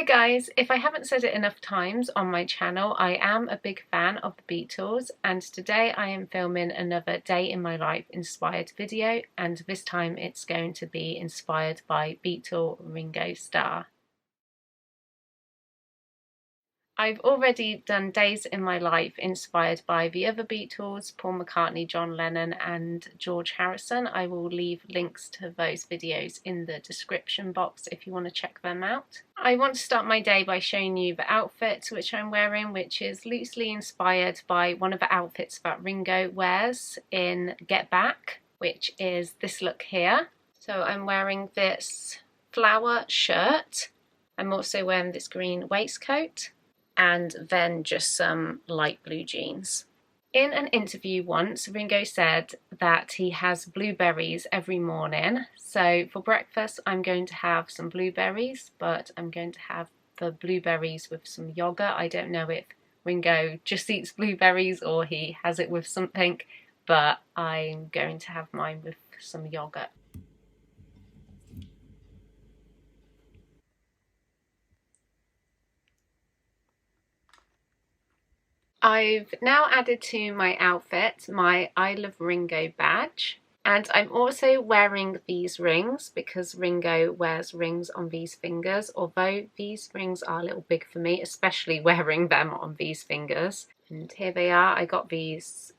Hi guys, if I haven't said it enough times on my channel, I am a big fan of the Beatles, and today I am filming another day in my life inspired video, and this time it's going to be inspired by Beatle Ringo Starr. I've already done days in my life inspired by the other Beatles, Paul McCartney, John Lennon and George Harrison. I will leave links to those videos in the description box if you want to check them out. I want to start my day by showing you the outfit which I'm wearing, which is loosely inspired by one of the outfits that Ringo wears in Get Back, which is this look here. So I'm wearing this flower shirt. I'm also wearing this green waistcoat, and then just some light blue jeans. In an interview once, Ringo said that he has blueberries every morning. So for breakfast, I'm going to have some blueberries, but I'm going to have the blueberries with some yogurt. I don't know if Ringo just eats blueberries or he has it with something, but I'm going to have mine with some yogurt. I've now added to my outfit my I Love Ringo badge, and I'm also wearing these rings because Ringo wears rings on these fingers, although these rings are a little big for me, especially wearing them on these fingers. And here they are. I got these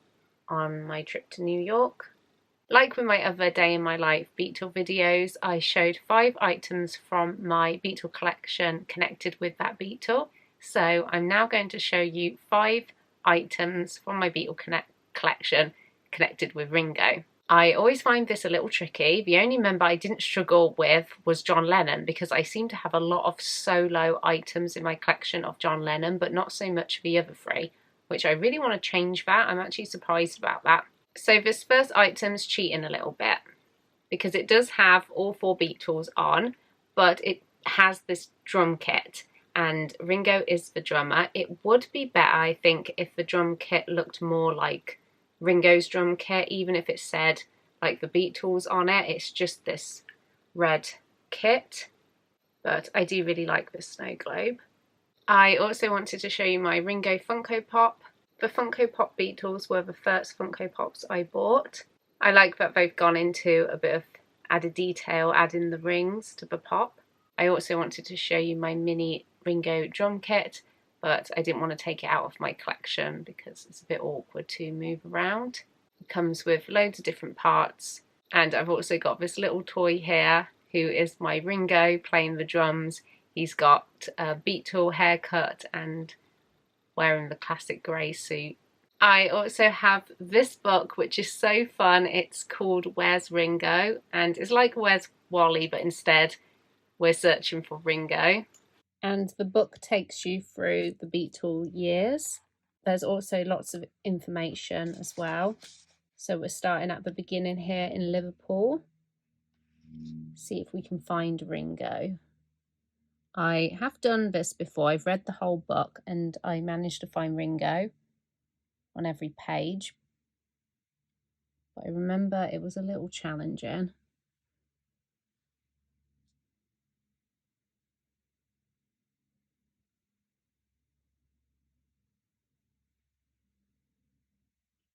on my trip to New York. Like with my other day in my life Beatle videos, I showed 5 items from my Beatle collection connected with that Beatle. So I'm now going to show you 5 items from my Beatle collection connected with Ringo. I always find this a little tricky. The only member I didn't struggle with was John Lennon, because I seem to have a lot of solo items in my collection of John Lennon, but not so much the other 3, which I really want to change that. I'm actually surprised about that. So this first item's cheating a little bit, because it does have all 4 Beatles on, but it has this drum kit, and Ringo is the drummer. It would be better, I think, if the drum kit looked more like Ringo's drum kit, even if it said like the Beatles on it. It's just this red kit, but I do really like this snow globe. I also wanted to show you my Ringo Funko Pop. The Funko Pop Beatles were the first Funko Pops I bought. I like that they've gone into a bit of added detail, adding the rings to the pop. I also wanted to show you my mini Ringo drum kit, but I didn't want to take it out of my collection because it's a bit awkward to move around. It comes with loads of different parts, and I've also got this little toy here who is my Ringo playing the drums. He's got a Beatle haircut and wearing the classic grey suit. I also have this book, which is so fun. It's called Where's Ringo? And it's like Where's Wally, but instead we're searching for Ringo. And the book takes you through the Beatle years. There's also lots of information as well. So we're starting at the beginning here in Liverpool. See if we can find Ringo. I have done this before. I've read the whole book and I managed to find Ringo on every page. But I remember it was a little challenging.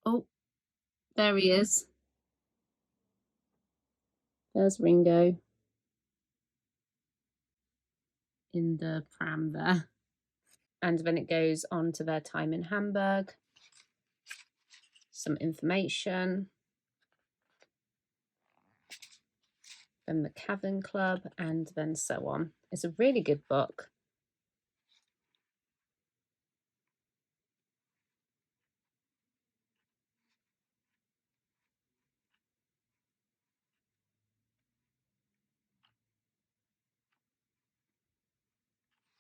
Oh, there he is. There's Ringo in the pram there. And then it goes on to their time in Hamburg. Some information. Then the Cavern Club, and then so on. It's a really good book.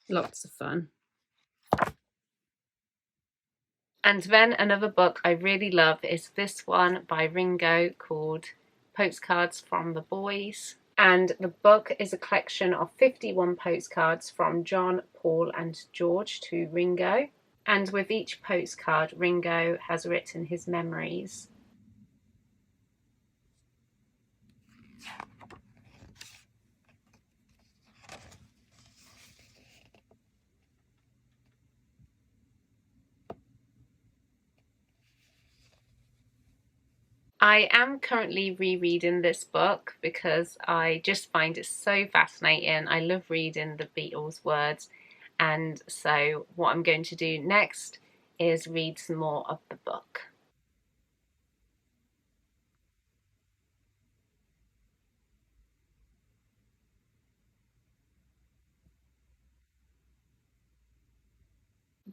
Lots of fun. And then another book I really love is this one by Ringo called Postcards from the Boys. And the book is a collection of 51 postcards from John, Paul and George to Ringo. And with each postcard, Ringo has written his memories. I am currently rereading this book because I just find it so fascinating. I love reading the Beatles words, and so what I'm going to do next is read some more of the book.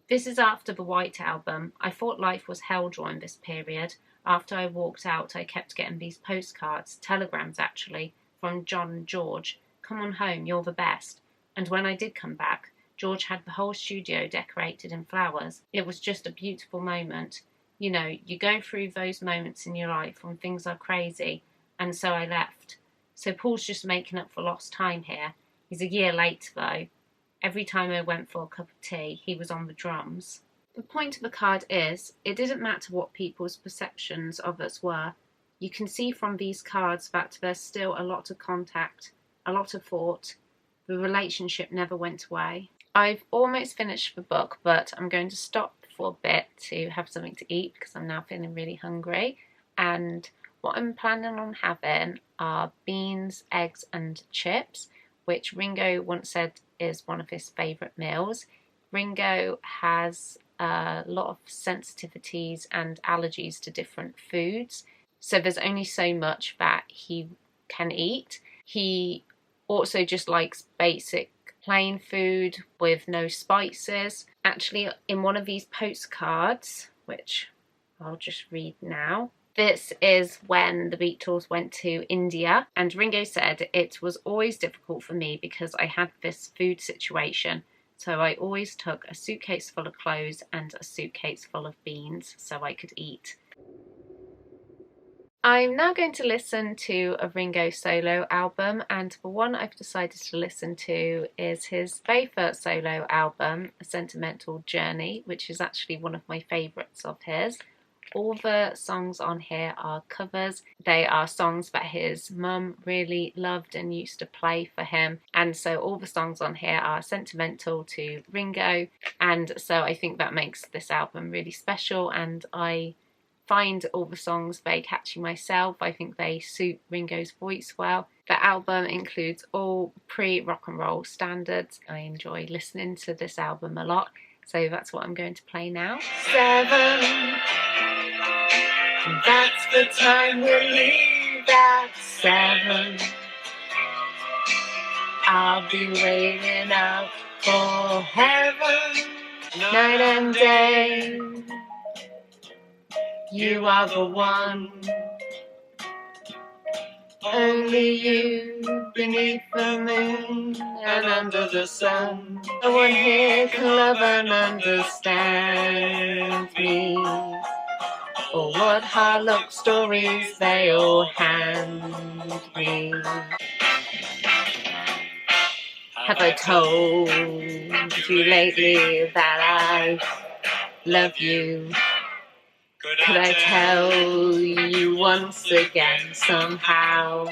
This is after the White Album. I thought life was hell during this period. After I walked out, I kept getting these postcards, telegrams actually, from John and George. Come on home, you're the best. And when I did come back, George had the whole studio decorated in flowers. It was just a beautiful moment. You know, you go through those moments in your life when things are crazy, and so I left. So Paul's just making up for lost time here. He's a year late though. Every time I went for a cup of tea, he was on the drums. The point of the card is, it didn't matter what people's perceptions of us were. You can see from these cards that there's still a lot of contact, a lot of thought. The relationship never went away. I've almost finished the book, but I'm going to stop for a bit to have something to eat because I'm now feeling really hungry. And what I'm planning on having are beans, eggs and chips, which Ringo once said is one of his favourite meals. Ringo has a lot of sensitivities and allergies to different foods, so there's only so much that he can eat. He also just likes basic plain food with no spices. Actually, in one of these postcards, which I'll just read now, this is when the Beatles went to India, and Ringo said, it was always difficult for me because I had this food situation. So I always took a suitcase full of clothes and a suitcase full of beans so I could eat. I'm now going to listen to a Ringo solo album, and the one I've decided to listen to is his very first solo album, A Sentimental Journey, which is actually one of my favourites of his. All the songs on here are covers. They are songs that his mum really loved and used to play for him. And so all the songs on here are sentimental to Ringo. And so I think that makes this album really special. And I find all the songs very catchy myself. I think they suit Ringo's voice well. The album includes all pre-rock and roll standards. I enjoy listening to this album a lot. So that's what I'm going to play now. 7. That's the time we'll leave at 7. I'll be waiting out for heaven. Night and day, you are the one. Only you beneath the moon and under the sun. No one here can love and understand me. Or what hard-luck stories they all hand me. Have I told you lately that I love you? Could I tell you once again somehow?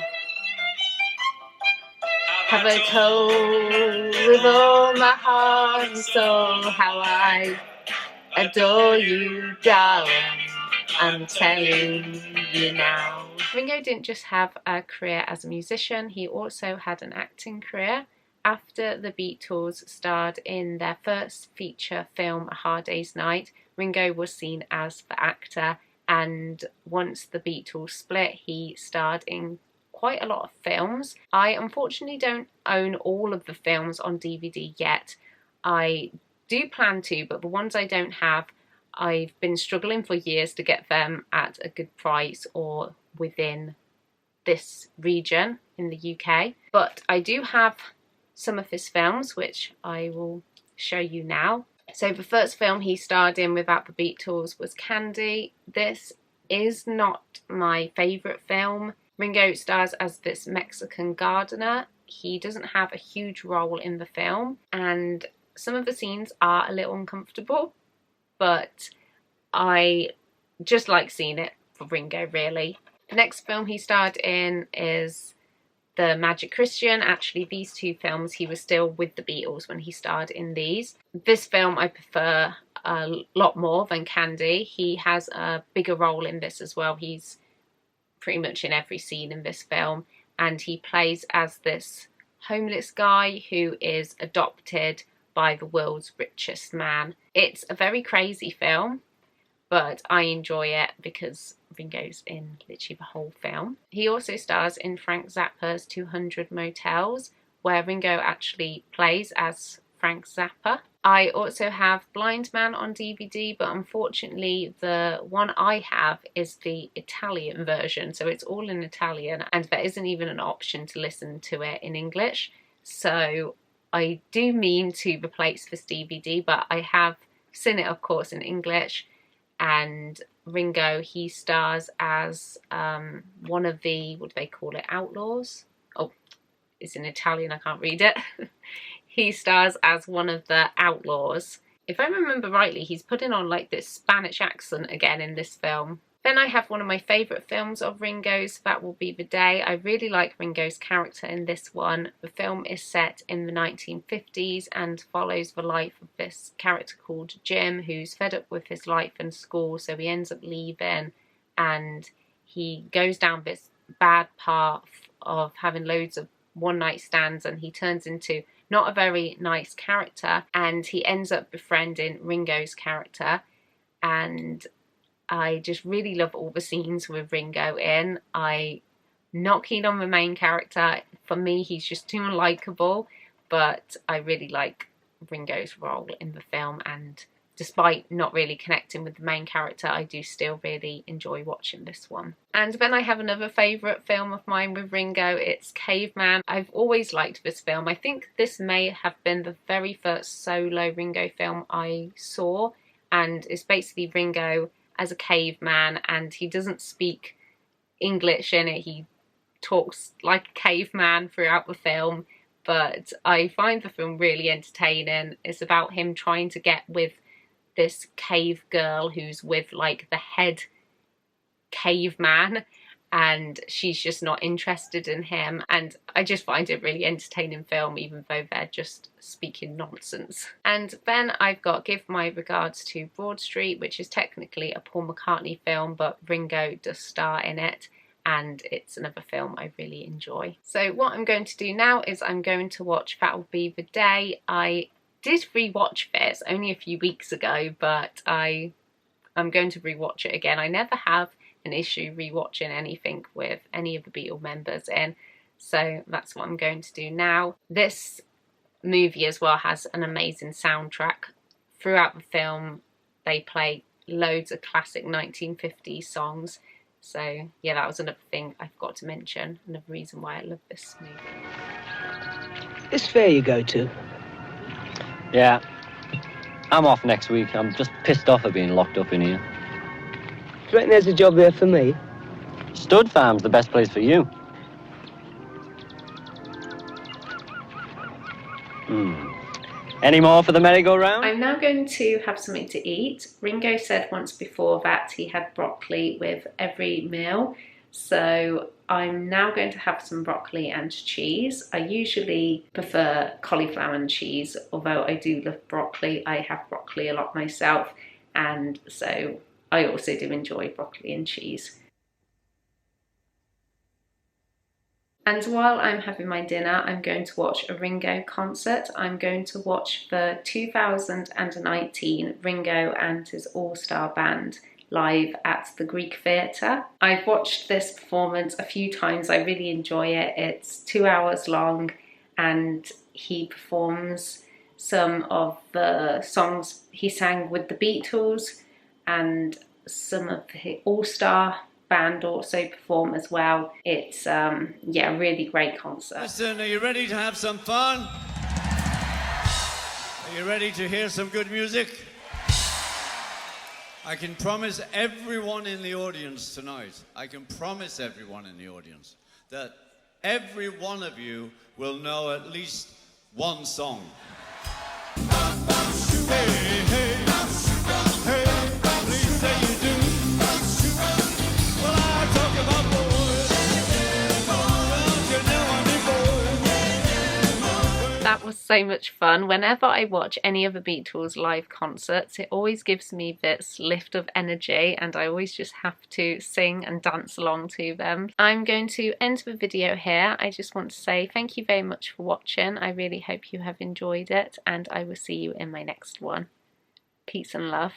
Have I told with all my heart and soul how I adore you, darling? I'm telling you now. Ringo didn't just have a career as a musician, he also had an acting career. After the Beatles starred in their first feature film, A Hard Day's Night, Ringo was seen as the actor, and once the Beatles split, he starred in quite a lot of films. I unfortunately don't own all of the films on DVD yet. I do plan to, but the ones I don't have, I've been struggling for years to get them at a good price or within this region in the UK. But I do have some of his films, which I will show you now. So the first film he starred in without the Beatles was Candy. This is not my favourite film. Ringo stars as this Mexican gardener. He doesn't have a huge role in the film, and some of the scenes are a little uncomfortable, but I just like seeing it for Ringo, really. The next film he starred in is The Magic Christian. Actually, these two films, he was still with the Beatles when he starred in these. This film I prefer a lot more than Candy. He has a bigger role in this as well. He's pretty much in every scene in this film, and he plays as this homeless guy who is adopted by the world's richest man. It's a very crazy film, but I enjoy it because Ringo's in literally the whole film. He also stars in Frank Zappa's 200 Motels, where Ringo actually plays as Frank Zappa. I also have Blind Man on DVD, but unfortunately the one I have is the Italian version, so it's all in Italian, and there isn't even an option to listen to it in English. So I do mean to replace this DVD, but I have seen it, of course, in English. And Ringo, he stars as one of the, what do they call it, outlaws? Oh, it's in Italian, I can't read it. He stars as one of the outlaws. If I remember rightly, he's putting on like this Spanish accent again in this film. Then I have one of my favourite films of Ringo's, that will be The Day. I really like Ringo's character in this one. The film is set in the 1950s and follows the life of this character called Jim, who's fed up with his life and school, so he ends up leaving, and he goes down this bad path of having loads of one-night stands, and he turns into not a very nice character, and he ends up befriending Ringo's character. And I just really love all the scenes with Ringo in. I'm not keen on the main character. For me, he's just too unlikable, but I really like Ringo's role in the film, and despite not really connecting with the main character, I do still really enjoy watching this one. And then I have another favourite film of mine with Ringo. It's Caveman. I've always liked this film. I think this may have been the very first solo Ringo film I saw, and it's basically Ringo as a caveman, and he doesn't speak English in it. He talks like a caveman throughout the film, but I find the film really entertaining. It's about him trying to get with this cave girl who's with like the head caveman, and she's just not interested in him, and I just find it a really entertaining film, even though they're just speaking nonsense. And then I've got Give My Regards to Broad Street, which is technically a Paul McCartney film, but Ringo does star in it, and it's another film I really enjoy. So what I'm going to do now is I'm going to watch That'll Be the Day. I did rewatch this only a few weeks ago, but I'm going to rewatch it again. I never have an issue rewatching anything with any of the Beatles members in, so that's what I'm going to do now. This movie as well has an amazing soundtrack. Throughout the film they play loads of classic 1950s songs, so yeah, that was another thing I forgot to mention, another reason why I love this movie. This fair you go to? Yeah, I'm off next week. I'm just pissed off at being locked up in here. Do you reckon there's a job there for me? Stud Farm's the best place for you. Any more for the merry-go-round? I'm now going to have something to eat. Ringo said once before that he had broccoli with every meal, so I'm now going to have some broccoli and cheese. I usually prefer cauliflower and cheese, although I do love broccoli. I have broccoli a lot myself, and so I also do enjoy broccoli and cheese. And while I'm having my dinner, I'm going to watch a Ringo concert. I'm going to watch the 2019 Ringo and his all-star band live at the Greek Theatre. I've watched this performance a few times. I really enjoy it. It's 2 hours long, and he performs some of the songs he sang with the Beatles, and some of the all-star band also perform as well. It's yeah, a really great concert. Listen, are you ready to have some fun? Are you ready to hear some good music? I can promise everyone in the audience tonight, I can promise everyone in the audience that every one of you will know at least one song. Hey, hey, hey, please say you do. Well, I talk about boys. Don't you know I'm a boy? That was so so much fun. Whenever I watch any of the Beatles live concerts, it always gives me this lift of energy and I always just have to sing and dance along to them. I'm going to end the video here. I just want to say thank you very much for watching. I really hope you have enjoyed it and I will see you in my next one. Peace and love.